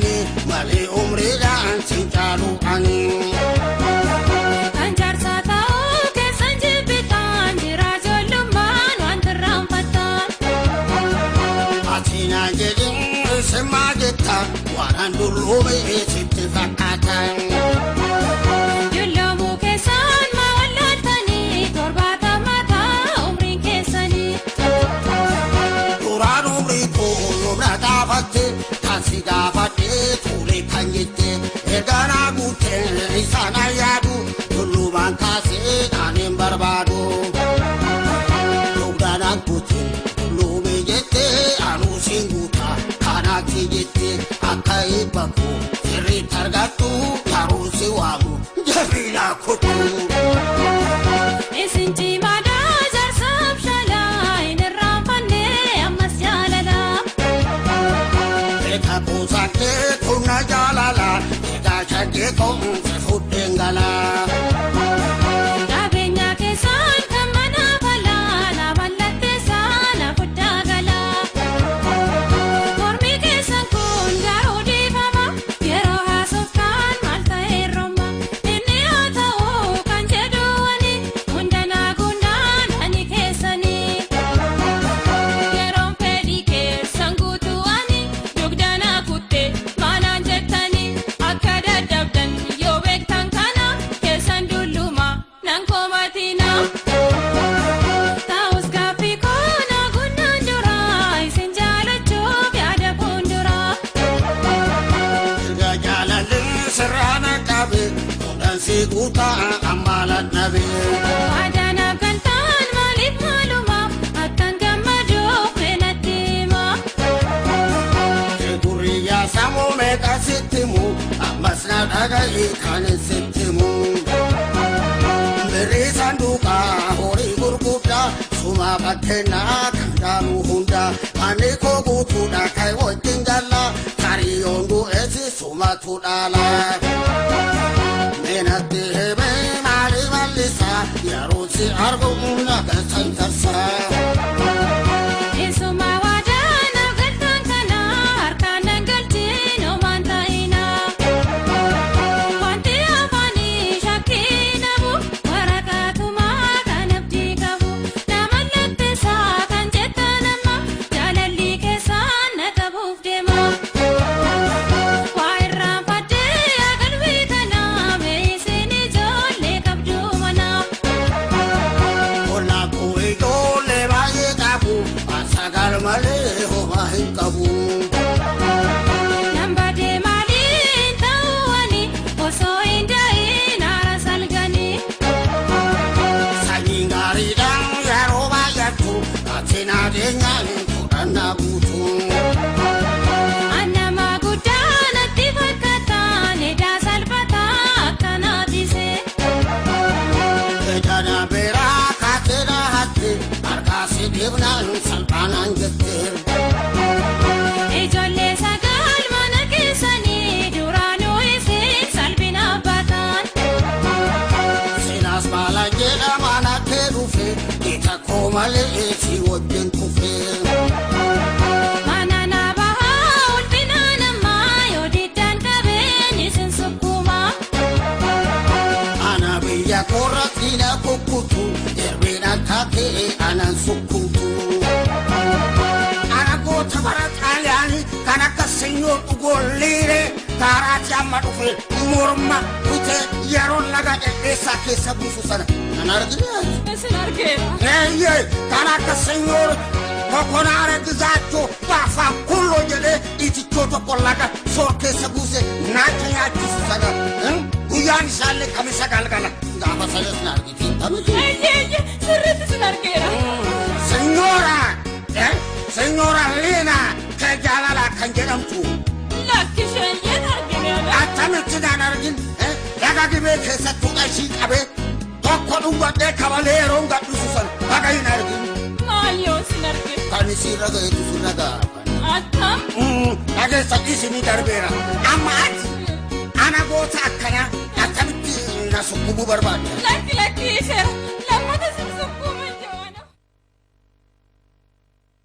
jedhanii malee umriidhaan siin caalu ani. Anjaarsaa ta'uu keessan jibbitaan jira ijoollummaan waan tirraanfattaan. Ati na jedhin simmaa jetta waan dulluumee sitti fakkaatan. Ijoollumuu keessan maa wallaaltanii torbaatama ta'a umriin keessanii. Duraan umrii koo yoomna gaafatte taasii gaafadhee tuulee kan jette erganaa guuteen isaan ayyaadu tullumaan kaasee aaneen barbaadu. Dugdanaan guuteen tulluumee jette anuusiin guutaa kanaatti jette akka eebba koo sirriitti argattu yaruusi waamu jabiinaa kutu. Isin cimaadhaa jaarsaaf shalaa hin irraanfannee ammas jaalalaa. Eka kuusaattee tunna jaalalaa egaa shaggee koomse fuddeen galaa. Qabeenya keessaan kan mana falaa na mallatteessaa na guddaa galaa. Mormi keessan kun garuu dhiifama yeroo haasoftaan maal ta'e rooma. Inni haa ta'uu kan jedhuwani hundanaa gundaan ani keessanii. Yeroon fedhii keessan guutuwani dugdanaa kuttee maanaan jettanii akka dadhabdan yoo beektan kana keessan dulluma nan komatina. Ta'us gaaffii koona gunnaan jira isin jaalachuuf yaada fuuldura. Erga jaalallee sirraana qabe kudhan si guutaa ammalan dhabe. Waadaanaaf kan ta'an maaliif maalumaaf akkan gammaduuf natti hima. Gurriyaa sammuu meeqa sitti mu ammas na dhaga'e kan sitti mu. Birrii sanduuqaa horii gurguddaa suma bakkeenaa kan daanuu hundaa ani koo guutuudha kan wajjin gallaa tarii yoonduu eessi sumatu dhaalaa. Meenatti himee maali mallisaa yeroo si argu nagassan tarsaa. Eessuma waadaanaaf galtaan kana harkaan dhangalchiin homaan ta'inaa. Wanti afaanii shakkii nabu waraqaatumaa kan abdii qabu. Na mallatteessaa kan jettan amma jaalalli keessaan na qabuuf deema. Waa irraanfadhee qalbii kanaa meeshaan ijoollee qabduu manaa. Ollaa koo ijoollee baay'ee qabu asagal malee homaa hin qabu. Namba deemaaliin ta'uwani osoo hin da'iin haara salganii. Sanyiin gaariidhaan yeroo baay'attu ati na deenyaan fudhannaa guutu. Annama guddaa natti fakkaataan edaa salphataa akkanaatise. Ejana beeraa kaatee dhaahatte harkaa si deebnaan salphaanaan jette. Ijoollee sagal mana keessanii duraanuu isin salphinaaf baataan. Silaas baala jedhamaa nattee dhufe ija koo malee si wajjin kufe. Mana na bahaa ulfina namaa yoo diddaan qabeen isin sukkumaa. Ana biyya koorratti na kukkutu erbeen akka ta'e anan sukkutu. Ana goota bara xaaliyaanii kan akka senyoo dhugoolliire kaaraatti amma dhufe morma kutee yeroo laga dhedheessaa keessa buusu sana nan argine. Isin argeera. Eeyyee kan akka senyoo kokonaara gizaachoo baafaa kulloo jedhee itichoo tokko laga soor keessa buuse naacha nyaachisu sana guyyaan isaallee kamisa galgala gaafa sanas na argitiin tanuti. Eeyyee sirriitti isin argeera. Senyora Lina kan jaalala kan jedhamtu. Lakkisheen yeen argineera. Attamitti naan argin laga dhibee keessattuu dhashii qabee tokko dhungadhee kabalee yeroon gadhiisu sana laga hin argin. Maayyoo isin arge. Kan isii raga'eetu sun ragaa. Attam. Dhageessa dhiisinii darbeera. Amma ati ana goota akkanaa attamitti na sukkubuu barbaadda. Lakki lakki isheera.